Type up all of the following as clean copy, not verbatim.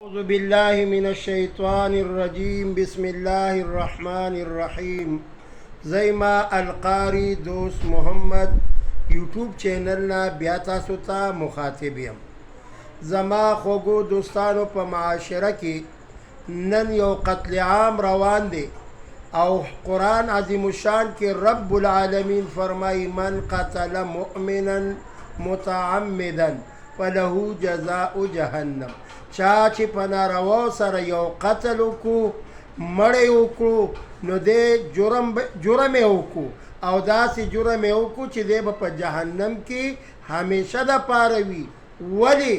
أعوذ بالله من الشيطان الرجيم بسم الله الرحمن الرحيم. زیما القاری دوست محمد یوټیوب چینل نه بیا تاسو ته مخاطب یم. زما خوږو دوستانو په معاشره کې نن یو قتل عام روان دی او قرآن عظیم الشان کې رب العالمین فرمای من قتل مؤمنا متعمدا فله جزاء جهنم. چا چې په ناروا سره یو قتل وکړو مړی وکړو نو دی جرم یې وکړو او داسې جرم یې وکړو چې دی به په جهنم کې همیشه دپاره وي. ولې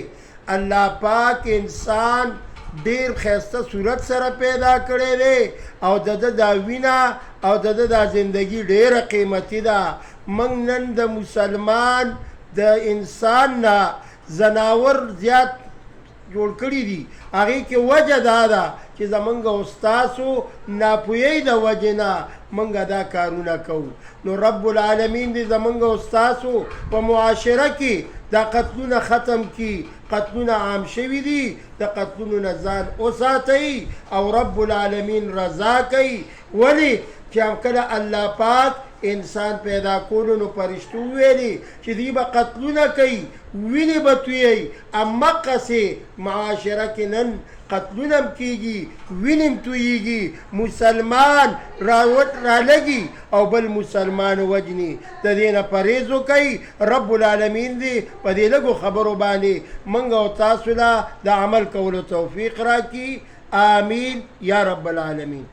الله پاک انسان ډیر ښایسته صورت سره پیدا کړی دی او د ده دا وینه او د ده دا زندگی ډیره قیمتي ده. موږ نن د مسلمان د انسان نه زناور زیات جوړ کړي دي. هغې کې وجه دا ده چې زمونږ او ستاسو ناپوهۍ د وجې نه موږ دا کارونه کوو. نو رب العالمین دې زمونږ او ستاسو په معاشره کې دا قتلونه ختم کړي. قتلونه عام شوي دي، د قتلونو نه ځان وساتئ او رب العالمین رضا کوي. ولې چې کله الله پاک انسان پیدا کولو نو فرشتو ویلي چې دوی به قتلونه کوي، وینې به تویوي. همقسې معاشره کې نن قتلونه هم کېږي، وینې هم تویېږي، مسلمان رالګي او بل مسلمان وجني. د دې نه پرهیز وکئ. رب العالمین دې په دې لږو خبرو باندې موږ او تاسو له د عمل کولو توفیق راکړي. آمین یا رب العالمین.